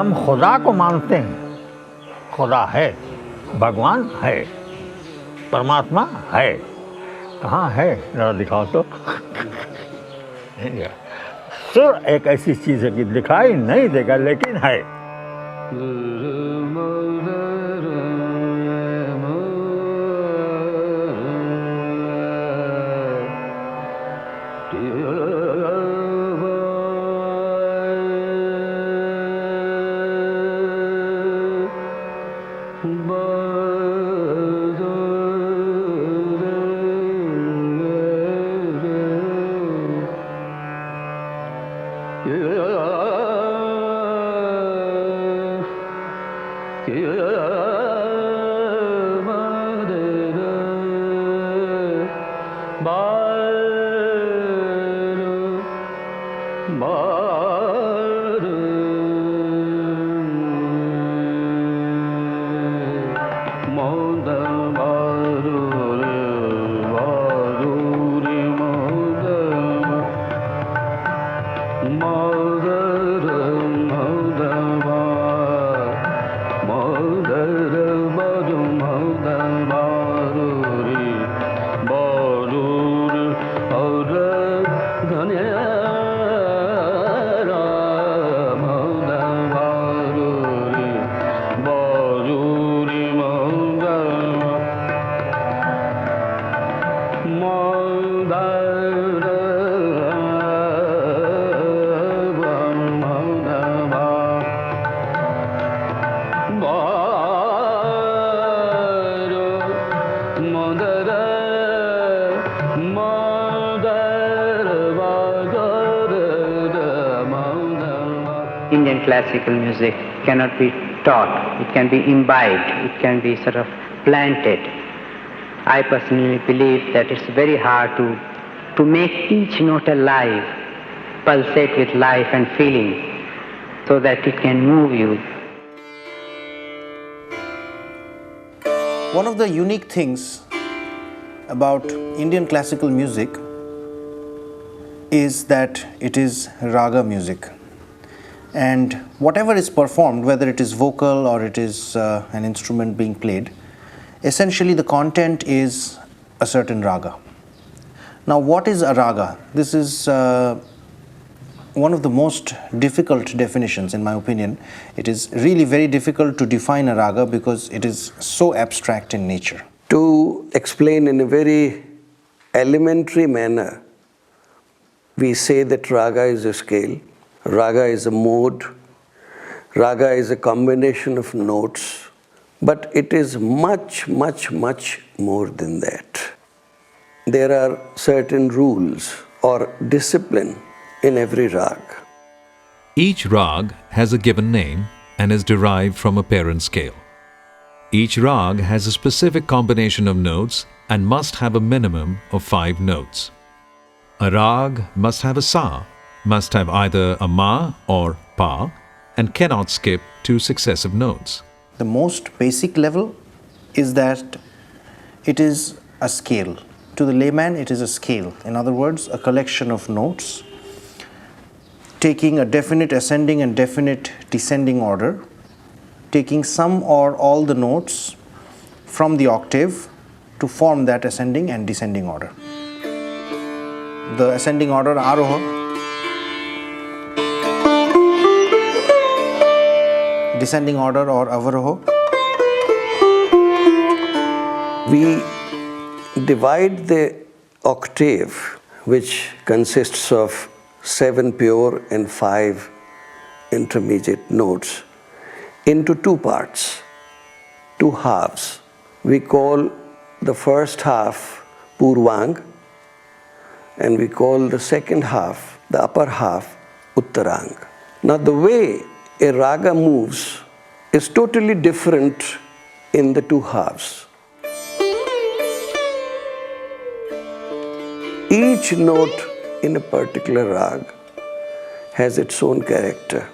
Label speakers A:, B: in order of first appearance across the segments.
A: हम खुदा को मानते हैं, खुदा है, भगवान है, परमात्मा है, कहाँ है जरा दिखाओ तो। सुर एक ऐसी चीज़ है कि दिखाई नहीं देगा लेकिन है।
B: Indian classical music cannot be taught, it can be imbibed, it can be sort of planted. I personally believe that it's very hard to make each note alive, pulsate with life and feeling, so that it can move you.
C: One of the unique things about Indian classical music is that it is raga music. And whatever is performed, whether it is vocal or it is an instrument being played, essentially the content is a certain raga. Now, what is a raga? This is one of the most difficult definitions, in my opinion. It is really very difficult to define a raga because it is so abstract in nature.
D: To explain in a very elementary manner, we say that raga is a scale. Raga is a mode, raga is a combination of notes, but it is much, much, much more than that. There are certain rules or discipline in every rag.
E: Each rag has a given name and is derived from a parent scale. Each rag has a specific combination of notes and must have a minimum of 5 notes. A rag must have a sa, must have either a ma or pa, and cannot skip 2 successive notes.
C: The most basic level is that it is a scale. To the layman, it is a scale. In other words, a collection of notes taking a definite ascending and definite descending order, taking some or all the notes from the octave to form that ascending and descending order. The ascending order aroha, descending order or avaroha.
D: We divide the octave, which consists of 7 pure and 5 intermediate notes, into 2 parts, 2 halves. We call the first half Purvang, and we call the second half, the upper half, Uttarang. Now the way a raga moves is totally different in the 2 halves. Each note in a particular rag has its own character.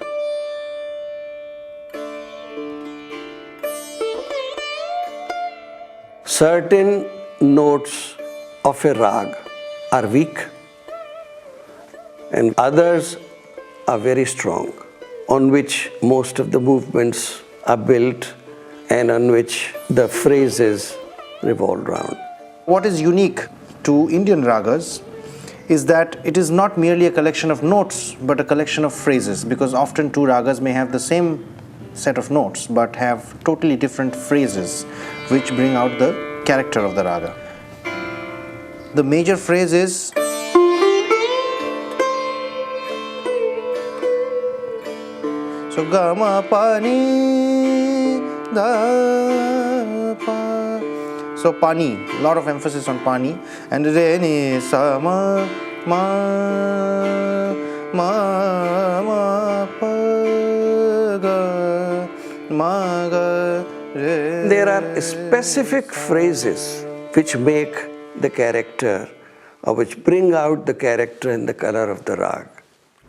D: Certain notes of a rag are weak and others are very strong. on which most of the movements are built and on which the phrases revolve around.
C: What is unique to Indian ragas is that it is not merely a collection of notes but a collection of phrases, because often two ragas may have the same set of notes but have totally different phrases which bring out the character of the raga. The major phrase is so ga ma pa ni da pa. So pani, a lot of emphasis on pani, and re ni sa ma ma ma ma pa ga ma ga re.
D: There are specific phrases which make the character or which bring out the character and the color of the rag.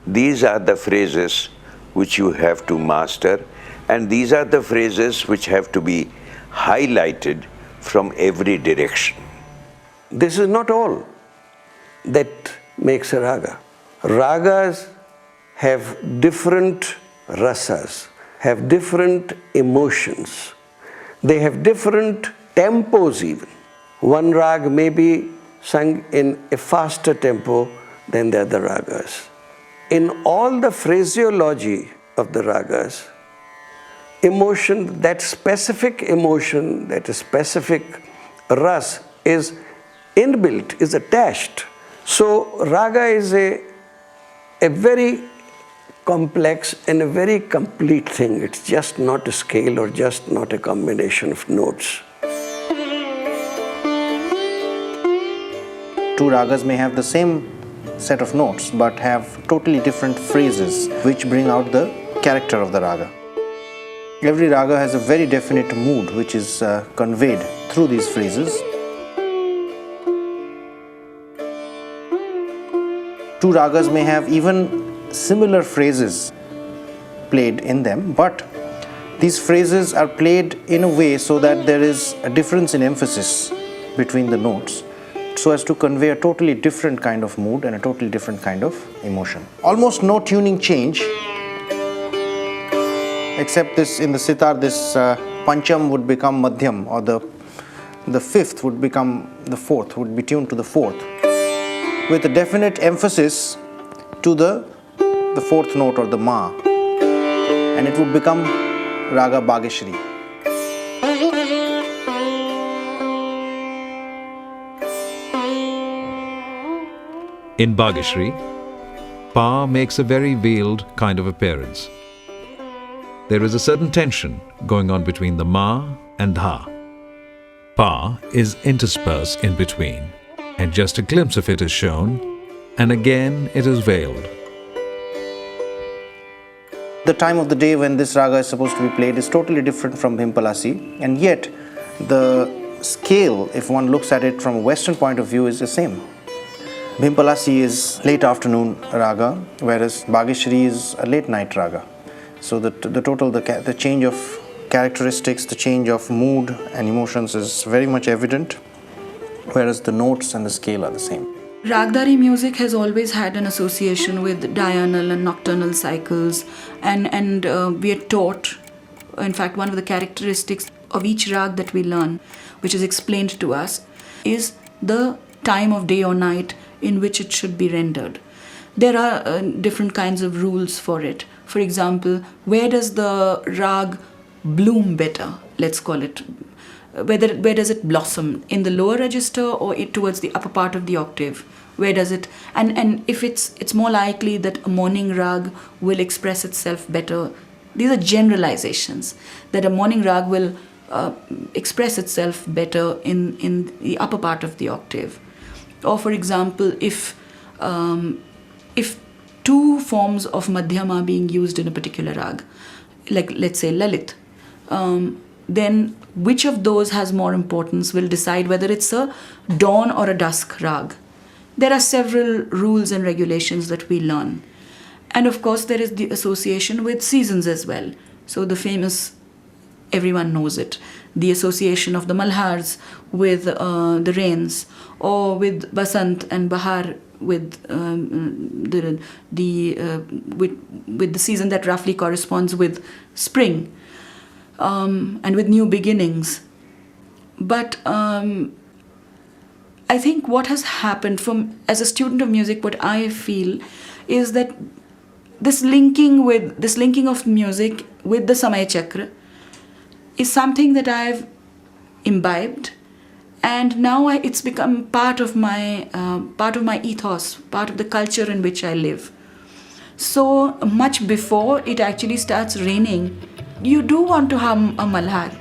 F: These are the phrases which you have to master, and these are the phrases which have to be highlighted from every direction.
D: This is not all that makes a raga. Ragas have different rasas, have different emotions. They have different tempos even. One rag may be sung in a faster tempo than the other ragas. In all the phraseology of the ragas, emotion, that specific emotion, that specific ras is inbuilt, is attached. So raga is a very complex and a very complete thing. It's just not a scale or just not a combination of notes.
C: Two ragas may have the same set of notes but have totally different phrases which bring out the character of the raga. Every raga has a very definite mood which is conveyed through these phrases. Two ragas may have even similar phrases played in them, but these phrases are played in a way so that there is a difference in emphasis between the notes, so as to convey a totally different kind of mood and a totally different kind of emotion. Almost no tuning change, except this in the sitar, this pancham would become madhyam, or the fifth would become the fourth, would be tuned to the fourth, with a definite emphasis to the fourth note or the ma, and it would become Raga Bhageshri.
E: In Bhageshri, Pa makes a very veiled kind of appearance. There is a certain tension going on between the Ma and Dha. Pa is interspersed in between, and just a glimpse of it is shown, and again it is veiled.
C: The time of the day when this raga is supposed to be played is totally different from Bhimpalasi, and yet the scale, if one looks at it from a Western point of view, is the same. Bhimpalasi is late afternoon raga, whereas Bhageshri is a late night raga. So the change of characteristics, the change of mood and emotions is very much evident, whereas the notes and the scale are the same.
G: Ragdari music has always had an association with diurnal and nocturnal cycles, and we are taught, in fact, one of the characteristics of each rag that we learn, which is explained to us, is the time of day or night in which it should be rendered. There are different kinds of rules for it. For example, where does the rag bloom better, let's call it? Where does it blossom? In the lower register or towards the upper part of the octave? Where does it? And if it's more likely that a morning rag will express itself better. These are generalizations, that a morning rag will express itself better in the upper part of the octave. Or for example, if two forms of madhyam are being used in a particular rag, like let's say Lalit, then which of those has more importance will decide whether it's a dawn or a dusk rag. There are several rules and regulations that we learn. And of course, there is the association with seasons as well. So the famous, everyone knows it, the association of the Malhars with the rains, or with Basant and Bahar with with the season that roughly corresponds with spring, and with new beginnings. But I think what has happened as a student of music, what I feel is that this linking of music with the Samay Chakra is something that I've imbibed, and now it's become part of my ethos, part of the culture in which I live. So much before it actually starts raining, you do want to hum a malhar.